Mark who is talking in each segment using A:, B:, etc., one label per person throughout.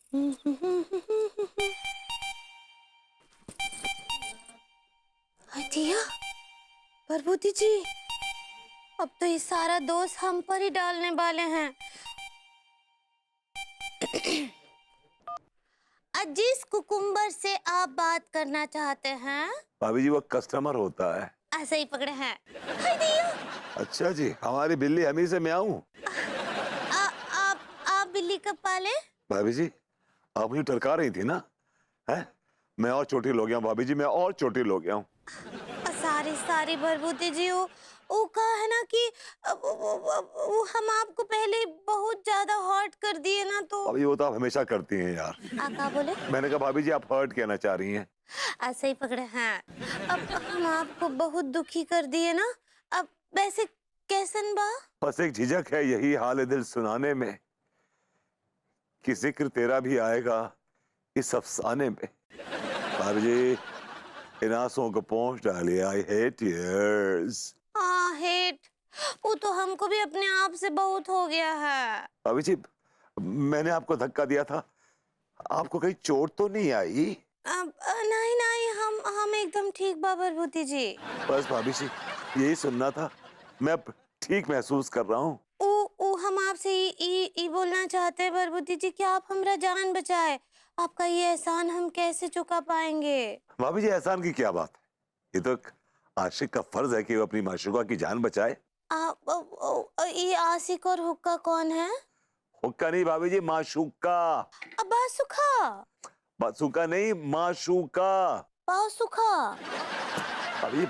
A: दिया प्रभुति जी, अब तो ये सारा दोष हम पर ही डालने वाले हैं। जिस कुकुम्बर से आप बात करना चाहते हैं,
B: भाभी जी वो कस्टमर होता है।
A: ऐसे ही पकड़े हैं। हाय दिया।
B: अच्छा जी, हमारी बिल्ली हमी से मैं आऊं।
A: आप बिल्ली कब पाले?
B: भाभी जी आप मुझे टरका रही थी ना, है? मैं और चोटिल हो गया हूं भाभी जी, मैं और चोटिल हो गया हूं।
A: सारी प्रभुति जी, वो कहा है ना कि वो हम आपको पहले बहुत ज्यादा हर्ट कर दिए ना, तो
B: भाभी वो तो आप हमेशा करती हैं यार।
A: क्या बोले?
B: मैंने कहा भाभी जी आप हर्ट कहना चाह रही हैं।
A: ऐसे ही पकड़े हैं। अब हम आपको बहुत दुखी कर दिए ना, अब वैसे कैसन बा?
B: बस एक झिझक है, यही हाल है दिल सुनाने में, कि जिक्र तेरा भी आएगा इस अफसाने में। भाभी जी इन आंसुओं को पोंछ डालिए। I hate tears.
A: हाँ, हेट वो तो हमको भी अपने आप से बहुत हो गया है।
B: भाभी जी मैंने आपको धक्का दिया था, आपको कहीं चोट तो नहीं आई?
A: अब नहीं नहीं, हम एकदम ठीक बा प्रभुति जी।
B: बस भाभी जी यही सुनना था, मैं अब ठीक महसूस कर रहा हूँ।
A: ओ हम आपसे ये बोलना चाहते हैं प्रभुति जी कि आप हमारा जान बचाए। आपका ये एहसान हम कैसे चुका पाएंगे?
B: भाभी जी एहसान की क्या बात है, ये तो एक आशिक का फर्ज है कि वो अपनी माशूका की जान बचाए।
A: ये आशिक और हुक्का कौन है?
B: हुक्का नहीं भाभी जी, माशूका।
A: बासुखा।
B: बासुका नहीं, माशूका।
A: बासुखा।
B: अभी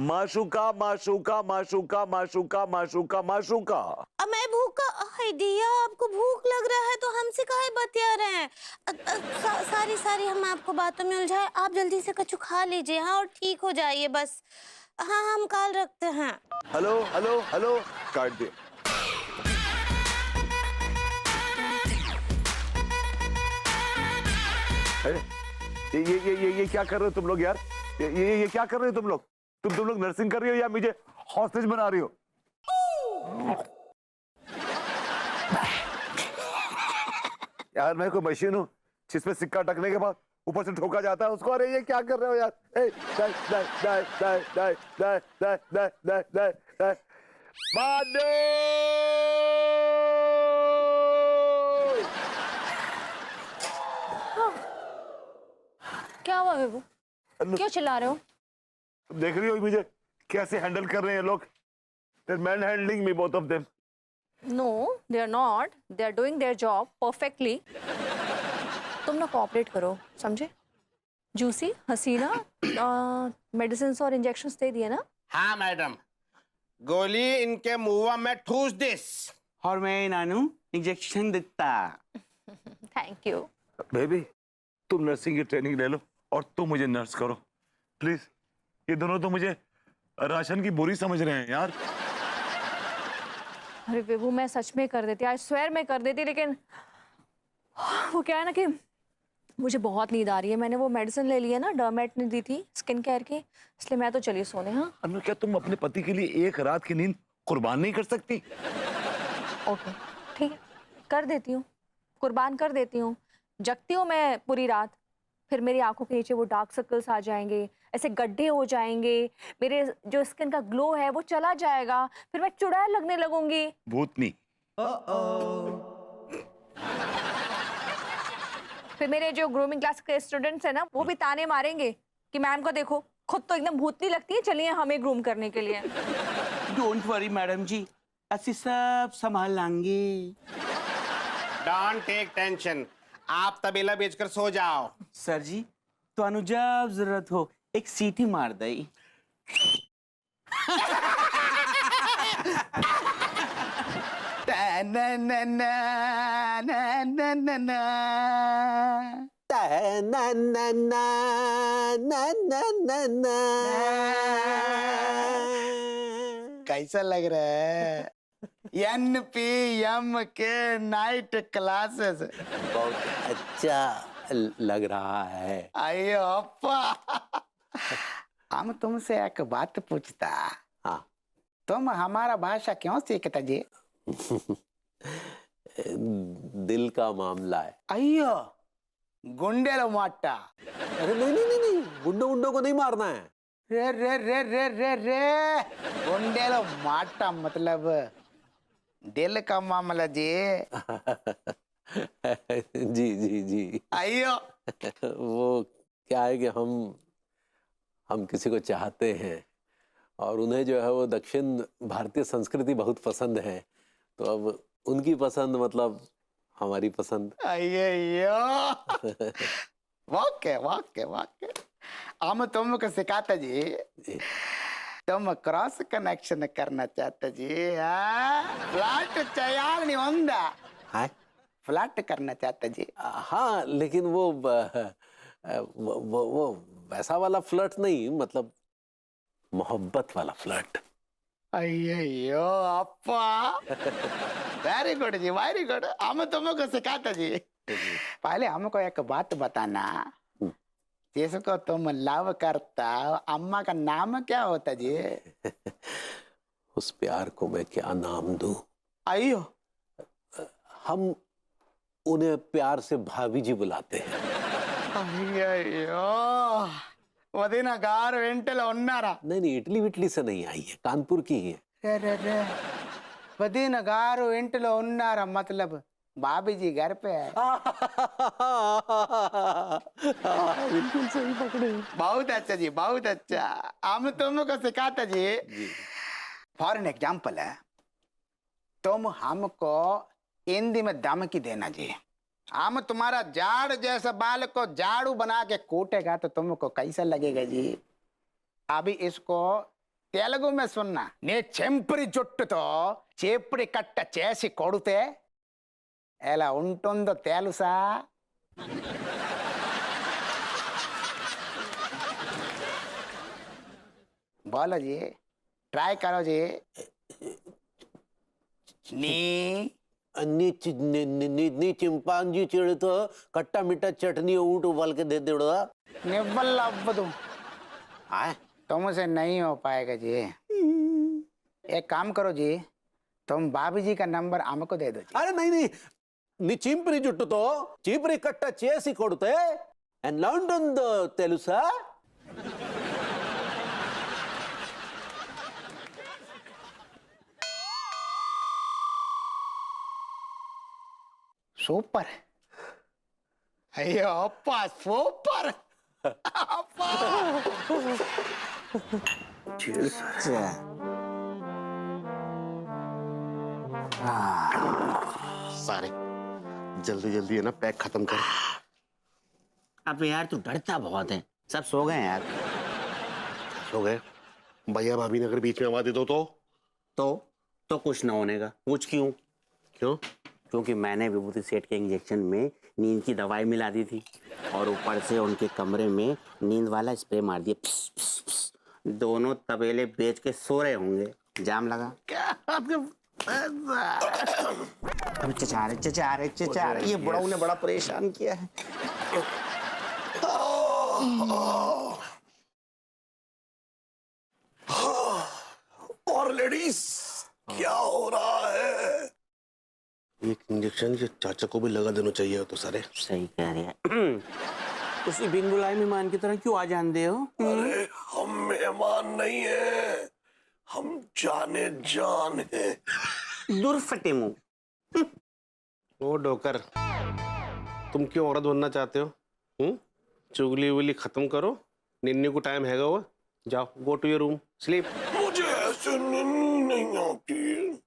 B: माशूका माशूका माशूका माशूका माशूका माशूका।
A: अब मैं भूखा। हाय दिया, आपको भूख लग रहा है तो हमसे काहे बतिया रहे हैं? सारी हम आपको बातों में उलझाए। आप जल्दी से कछु खा लीजिए, हाँ, और ठीक हो जाइए बस। हाँ, हम कॉल रखते हैं।
B: हेलो हेलो हेलो, काट दिया। अरे ये क्या कर रहे हो तुम लोग यार? ये क्या कर रहे हो तुम लोग? तुम लोग नर्सिंग कर रही हो या मुझे हॉस्टेज बना रही हो? यार मैं कोई मशीन हूँ जिसमें सिक्का टकने के बाद ऊपर से ठोका जाता है उसको? अरे ये क्या कर रहे हो यार? ए, दाई, दाई, दाई, दाई, दाई, दाई, दाई, दाई, दाई, दाई, दाई। बांधो!
C: क्या हुआ बेबू? क्यों चिल्ला रहे हो?
B: तुम देख रही हो मुझे कैसे हैंडल कर रहे हैं लोग? They're manhandling me, both of them.
C: No, they are not. They are doing their job perfectly. तुम ना कोऑपरेट करो, समझे? जूसी, हसीना, मेडिसिन और इंजेक्शंस दे दिए ना?
D: हाँ मैडम, गोली इनके मुंह में ठूस दिस और मैं इन्हें इंजेक्शन देता।
C: Thank you.
B: बेबी तुम नर्सिंग की ट्रेनिंग ले लो और तुम मुझे नर्स करो प्लीज। ये दोनों तो मुझे राशन की बोरी समझ रहे हैं यार।
C: अरे बेबू मैं सच में कर देती, आई स्वेयर मैं कर देती, लेकिन वो क्या है ना कि मुझे बहुत नींद आ रही है। मैंने वो मेडिसिन ले ली है ना, डर्मेट ने दी थी स्किन केयर की, इसलिए मैं तो चली सोने। हाँ
B: अनु क्या तुम अपने पति के लिए एक रात की नींद कुर्बान नहीं कर सकती?
C: ओके ठीक है, कर देती हूँ, कुर्बान कर देती हूँ। जगती हूँ मैं पूरी रात, फिर मेरी आंखों के नीचे वो डार्क सर्कल्स आ जाएंगे, ऐसे गड्ढे हो जाएंगे, मेरे जो स्किन का ग्लो है वो चला जाएगा, फिर मैं चुड़ैल लगने लगूंगी।
B: भूतनी।
C: फिर मेरे जो ग्रूमिंग क्लास के स्टूडेंट्स हैं ना, वो भी ताने मारेंगे कि मैम को देखो, खुद तो एकदम भूतनी लगती है, चलिए हमें ग्रूम करने के लिए।
D: डोंट वरी मैडम जी, ਅਸੀਂ सब संभाल लेंगे। डोंट टेक टेंशन, आप तबेला बेचकर सो जाओ। सर जी तो जब जरूरत हो एक सीटी मार दई। ना ना ना ना ना ना ना ना ना ना ना ना ना। कैसा लग रहा है? NPM के नाइट क्लासेस
E: बहुत अच्छा लग रहा है।
D: आइए अप्पा, हम तुमसे एक बात पूछता।
E: हाँ
D: तुम हमारा भाषा क्यों सीखता जी?
E: दिल का मामला है।
D: अयो गुंडेलो माटा।
E: अरे नहीं नहीं नहीं नहीं, गुंडों गुंडों को नहीं मारना है।
D: रे रे रे रे रे रे गुंडेलो माटा मतलब दिल का मामला जी।
E: जी जी जी।
D: अयो
E: वो क्या है कि हम किसी को चाहते हैं और उन्हें जो है वो दक्षिण भारतीय संस्कृति बहुत पसंद है, तो अब उनकी पसंद मतलब हमारी पसंद।
D: अयो वाके वाके वाके हम तुमको सिखाते जी,
E: जी।
D: तुम क्रॉस कनेक्शन करना चाहते जी। फ्लैट चाहिए नहीं होंदा,
E: हाँ
D: फ्लैट करना चाहते जी।
E: हाँ, लेकिन वो वैसा वाला फ्लर्ट नहीं, मतलब मोहब्बत वाला फ्लर्ट।
D: अयो अप्पा वेरी गुड जी, वेरी गुड। हम तुमको सिखाते जी। पहले हमको एक बात बताना, जिसको तुम लव करता अम्मा का नाम क्या होता जी?
E: उस प्यार को मैं क्या नाम दूं?
D: अयो
E: हम उन्हें प्यार से भाभी जी बुलाते हैं।
D: अयो वदिन गार वेंटलो उन्नारा।
E: नहीं नहीं, इटली विटली से नहीं आई है, कानपुर की ही है।
D: रे रे रे वदिन गार वेंटलो उन्नारा मतलब भाभी जी घर पे है।
E: बिल्कुल सही पकड़े।
D: बहुत अच्छा जी, बहुत अच्छा। हम तुमको सिखाते जी। फॉर एन एग्जाम्पल है, तुम हमको हिंदी में धमकी देना जी। हम तुम्हारा झाड़ जैसा बाल को झाड़ू बना के कूटेगा तो तुमको कैसा लगेगा जी? अभी इसको तेलुगु में सुनना। నే చెంపురి జుట్టుతో చేపుడి కట్ట చేసి కొడితే ఎలా ఉంటుందో తెలుసా? बोलो जी, ट्राई करो जी। नी
E: నీ చింపాంజీ చెడుతో కట్ట మిట్ట చట్నీ ऊंट उबाल के दे देड़ा।
D: निब्बल अव्वदु, तुमसे नहीं हो पाएगा जी। एक काम करो जी, तुम भाभी जी का नंबर हमको दे दो जी।
E: అరే नहीं नहीं, నీ చింపిరి జుట్టుతో చీపిరి కట్ట చేసి కొడితే ఎలా ఉంటుందో తెలుసా?
D: సూపర్ అయ్యో అప్ప సూపర్ అప్ప
F: सारे जल्दी जल्दी है ना पैक खत्म कर।
D: अब यार तू डरता बहुत है, सब सो गए यार।
F: हो गए भैया भाभी ने अगर बीच में आवाज दे दो
G: तो कुछ ना होने का। पूछ क्यों?
F: क्यों?
G: क्योंकि मैंने विभूति सेठ के इंजेक्शन में नींद की दवाई मिला दी थी और ऊपर से उनके कमरे में नींद वाला स्प्रे मार दिया। पिस, पिस, पिस। दोनों तबेले बेच के सो रहे होंगे। जाम लगा
F: क्या आपके
G: अभी चचा रहे ये बुढ़ाऊ ने बड़ा परेशान किया है।
F: और लेडीज क्या हो रहा है? एक इंजेक्शन ये चाचा को भी लगा देना चाहिए तो सारे।
G: सही कह रहे हैं। उसी बिन बुलाए मेहमान की तरह क्यों आ जान दे हो?
F: अरे हम मेहमान नहीं है, हम जाने जान है।
G: दूर फटे मुंह।
F: ओ डोकर, तुम क्यों औरत बनना चाहते हो? चुगली उगली खत्म करो, निन्नी को टाइम हैगा हुआ। जाओ, go to your room, sleep. मुझे ऐसे नींद नहीं आती।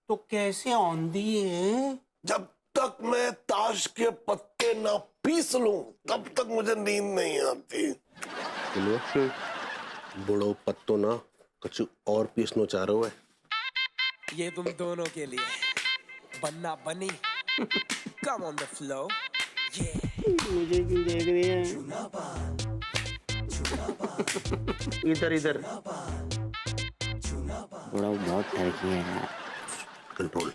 G: तो कैसे औंधी है?
F: जब तक मैं ताश के पत्ते ना पीस लूं तब तक मुझे नींद नहीं आती। बुढ़ो पत्तो ना कुछ और पीसनो चाह रहे हो?
H: ये तुम दोनों के लिए बनना बनी। Come on the flow.
G: मुझे क्यों देख रही है?
F: इधर इधर
G: बड़ा बहुत ठरकी है यार।
F: कंट्रोल।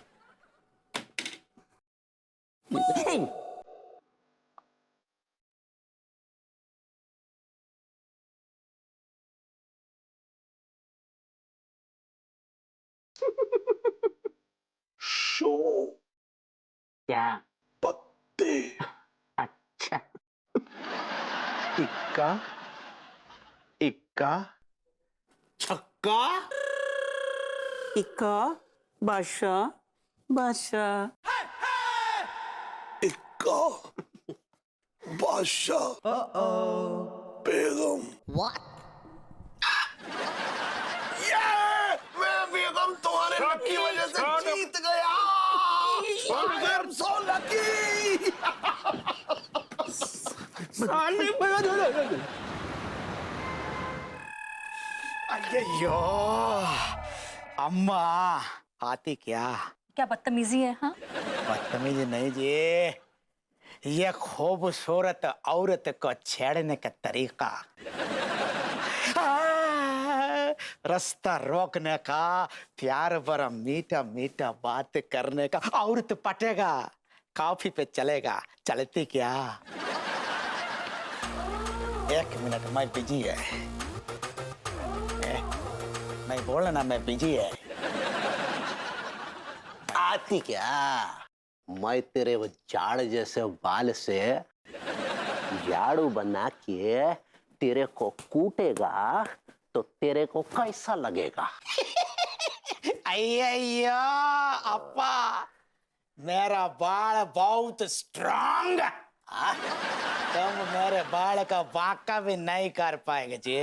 F: शो
G: क्या?
F: पत्ते अच्छा, इक्का इक्का छक्का।
G: इक्का बादशाह बादशाह।
I: इक्का बादशाह बेगम। मैं बेगम तुम्हारे लक की वजह से जीत गया। I am so lucky।
J: अయ్యయ్యో अम्मा आती क्या?
C: क्या बदतमीजी है? हाँ,
J: बदतमीजी नहीं जी, ये खूबसूरत औरत को छेड़ने का तरीका, रास्ता रोकने का, प्यार भरा मीठा मीठा बात करने का। औरत पटेगा, कॉफी पे चलेगा, चलती क्या? एक मिनट, मैं बिजी है। नहीं बोलना मैं बिजी है।
E: आती क्या? मैं तेरे वो झाड़ जैसे बाल से झाड़ू बना के तेरे को कूटेगा तो तेरे को कैसा लगेगा?
J: अయ్యయ్యో अप्पा, मेरा बाल बहुत स्ट्रांग, तुम मेरे बाल का बांका भी नहीं कर पाएंगे जी।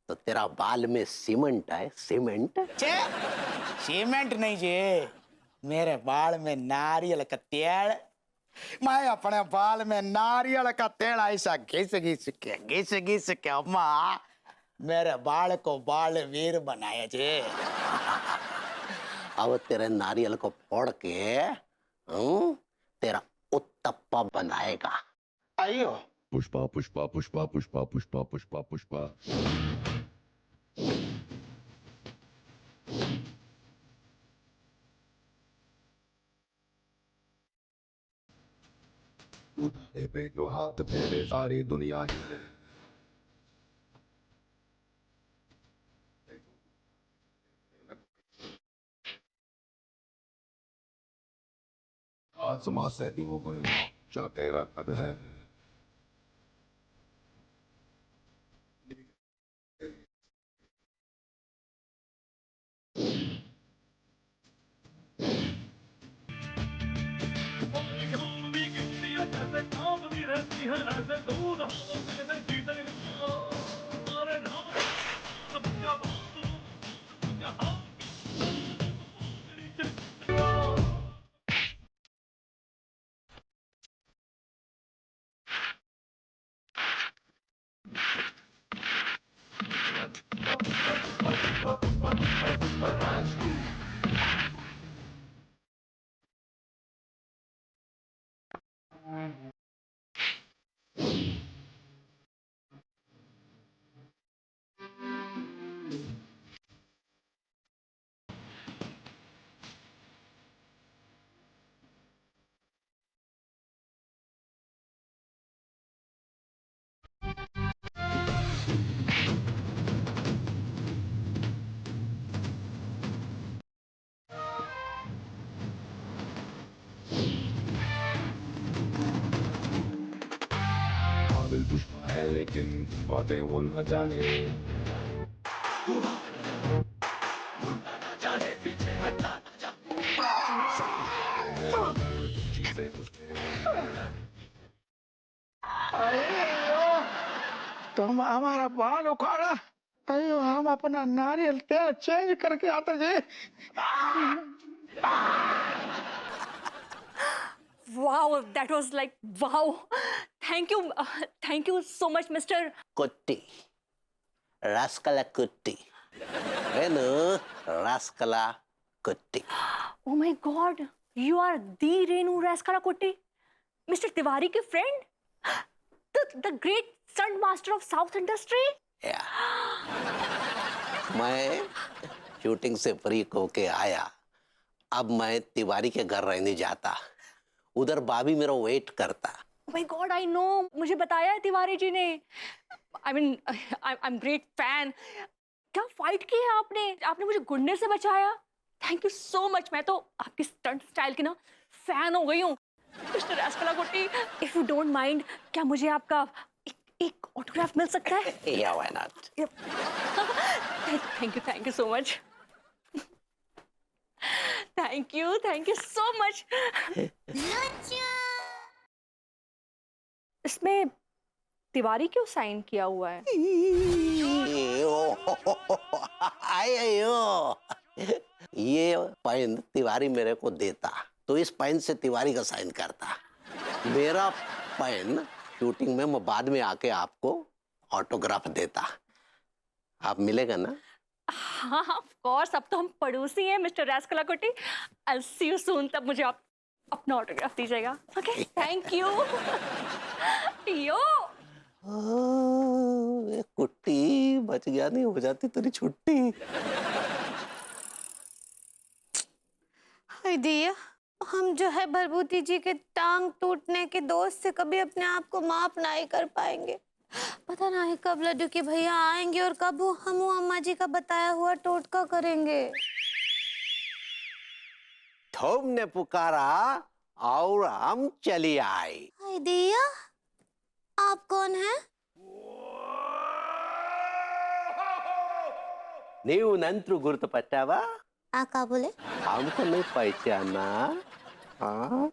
E: तो तेरा बाल में सीमेंट है? सीमेंट?
J: छे, सीमेंट नहीं जी, मेरे बाल में नारियल का तेल। मैं अपने बाल में नारियल का तेल ऐसा घिस घिस के अम्मा मेरे बाल को बाल वीर बनाया जी।
E: अब तेरे नारियल को फोड़ के तेरा उत्तप्पा बनाएगा।
J: अयो
I: पुष्पा पुष्पा पुष्पा पुष्पा पुष्पा पुष्पा पुष्पा। पे जो हाथ फेरे सारी दुनिया हिले। आसमां से हो गए क्या तेरा कद है। काबिल पुष्पा है लेकिन बातें वो न जाने।
J: तुम हमारा बाल उखाड़ा, अयो हम अपना नारियल तेल चेंज करके आते जी।
C: wow, that was like wow. Thank you so much, Mr.
E: कुट्टी, रसकला कुट्टी, रेनू रसकला कुट्टी।
C: Oh my God, you are the Renu Raskarakotte, Mr. Tiwari के friend, the great stunt master of South industry.
E: या मैं शूटिंग से फ्री होके आया, अब मैं तिवारी के घर रहने जाता, उधर भाभी मेरा वेट करता।
C: Oh my God, I know, मुझे बताया है तिवारी जी ने। I mean, I'm great fan. क्या फाइट की है आपने? आपने मुझे गुंडे से बचाया। Thank you so much. मैं तो आपकी स्टंट स्टाइल की ना फैन हो गई हूँ। मिस्टर रास्कला कुट्टी, इफ यू डोंट माइंड, क्या मुझे आपका एक ऑटोग्राफ मिल सकता है?
E: या why not.
C: Thank you so much. Thank you so much. इसमें तिवारी क्यों साइन किया हुआ है?
E: आयो, ये पेन तिवारी मेरे को देता तो इस पेन से तिवारी का साइन करता। मेरा पेन शूटिंग में मैं बाद में आके आपको ऑटोग्राफ देता। आप मिलेगा ना?
C: हाँ ऑफ कोर्स, अब तो हम पड़ोसी हैं मिस्टर रास्कला कुट्टी। I'll see you soon, तब मुझे आप अपना ऑटोग्राफ दीजिएगा। Okay, thank you. यो
E: कुट्टी बच गया, नहीं हो जाती तेरी छुट्टी।
A: हाय दिया, हम जो है भरभूति जी के टांग टूटने के दोस्त से कभी अपने आप को माफ नहीं कर पाएंगे। पता नहीं कब लड्डू के भैया आएंगे और कब वो हम अम्मा जी का बताया हुआ टोटका करेंगे।
E: तुमने पुकारा और हम चली आए।
A: हाय दिया, आप कौन हैं?
E: नीव नंत्र गुर्तुपट्टावा?
A: का बोले?
E: हमको नहीं पहचाना? हाँ,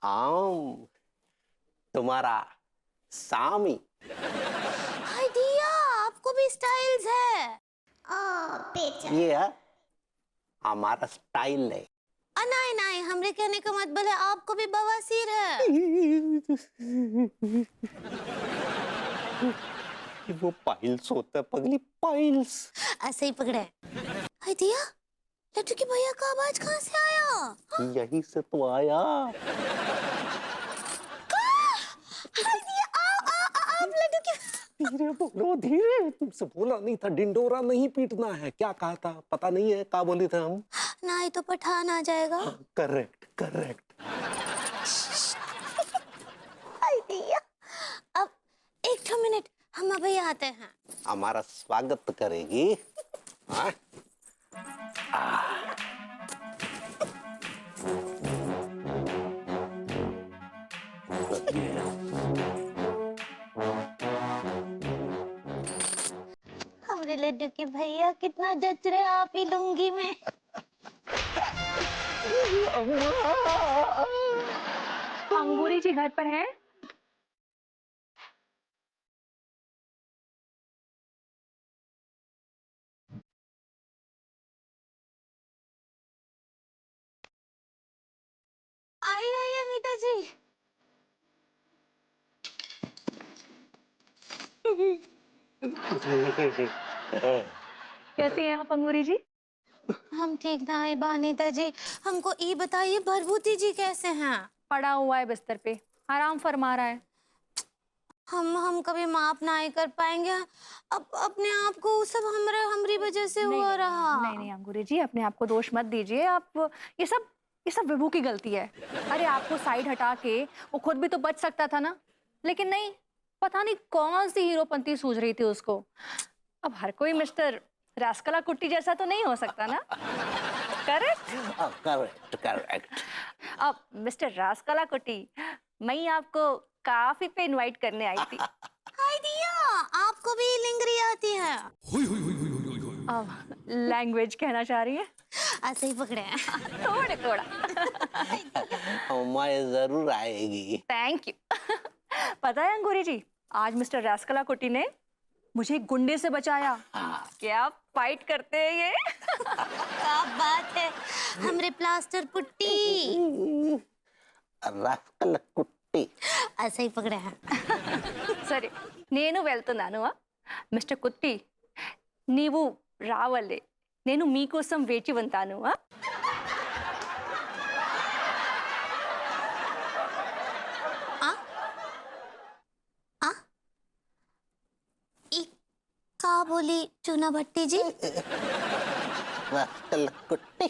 E: आम तुम्हारा सामी।
A: हाय दिया, आपको भी स्टाइल्स है।
E: ये है हमारा स्टाइल है।
A: नहीं नहीं, हमरे कहने का मतलब है आपको भी बवासीर है।
E: वो पाइल्स होता है पगली, पाइल्स।
A: ऐसे ही पकड़े। हाय दिया, लड्डू के भैया का आवाज कहाँ से आया?
E: यही से तो आया।
A: हाय दिया, आप लड्डू के।
E: धीरे बोलो, धीरे। तुमसे बोला नहीं था डिंडोरा नहीं पीटना है। क्या कहा था पता नहीं है? क्या बोले थे हम?
A: नहीं तो पठान आ जाएगा।
E: Correct correct.
A: हाय दिया, अब एक मिनट, हम अभी आते हैं।
E: हमारा स्वागत करेगी। हाँ?
A: हमारे लड्डू के भैया कितना जच रहे आप ही लुंगी में।
C: अंगूरी जी घर पर हैं?
A: आइए अनीता जी।
C: कैसी हैं आप अंगूरी जी?
A: हम ठीक ना है अनीता जी, हमको ये बताइए भरभूति जी कैसे हैं?
C: पड़ा हुआ है बिस्तर पे, आराम फरमा रहा है।
A: हम कभी माफ नहीं कर पाएंगे। अब अपने आप को सब हमारी वजह से हुआ रहा।
C: नहीं अंगूरी जी, अपने आप को दोष मत दीजिए आप। ये सब विभू की गलती है। अरे आपको साइड हटा के वो खुद भी तो बच सकता था ना, लेकिन नहीं, पता नहीं कौन सी हीरोपंती सूझ रही थी उसको। अब हर कोई मिस्टर रास्कला कुट्टी जैसा तो नहीं हो सकता ना। Correct
E: correct correct.
C: अब मिस्टर रास्कला कुट्टी, मैं आपको काफी पे इनवाइट करने आई थी।
A: हाय दिया, आपको भी लिंगरी आती है?
C: अब लैंग्वेज कहना चाह रही है?
A: ऐसे ही पकड़े हैं।
C: थोड़ा थोड़ा।
E: मैं जरूर आएगी।
C: Thank you. पता है अंगूरी जी, आज मिस्टर रास्कला कुट्टी ने मुझे एक गुंडे से बचाया। क्या फाइट करते हैं ये।
A: क्या बात है, हमरे प्लास्टर पुट्टी।
E: रास्कल कुट्टी।
A: ऐसे ही पकड़े हैं।
C: సరే నేను వెళ్తున్నాను మిస్టర్ కుట్టి నీవు రావాలే నేను మీకోసం వేచి ఉంటాను
A: का बोली चूना भट्टी जी?
E: रास्कल कुट्टी।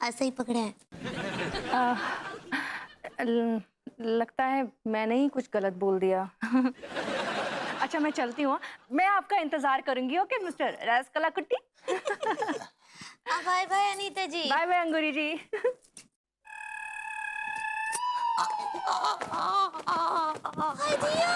A: ऐसे ही पकड़े हैं।
C: लगता है मैंने ही कुछ गलत बोल दिया। अच्छा मैं चलती हूँ, मैं आपका इंतजार करूंगी। ओके मिस्टर रास्कला कुट्टी।
A: बाय बाय अनीता जी।
C: बाय बाय अंगूरी जी।
A: हाय दिया।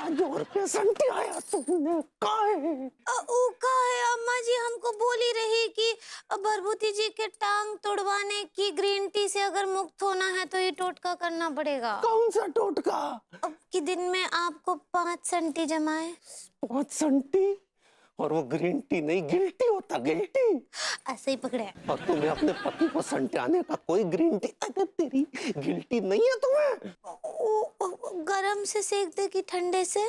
I: जोर पे संटी आया तुमने काहे?
A: ऊ का है अम्मा जी हमको बोली रही कि भरभूति जी के टांग तोड़वाने की ग्रीन टी से अगर मुक्त होना है तो ये टोटका करना पड़ेगा।
I: कौन सा टोटका?
A: अब कि दिन में आपको 5 संटी जमाए।
I: 5 संटी? और वो ग्रीन टी नहीं गिल्टी होता, गिल्टी।
A: ऐसे ही पकड़े।
I: और तुम्हें अपने पति को संटाने का कोई ग्रीन टी, अरे तेरी गिल्टी नहीं है तुम्हें?
A: गरम से सेक दे कि ठंडे से?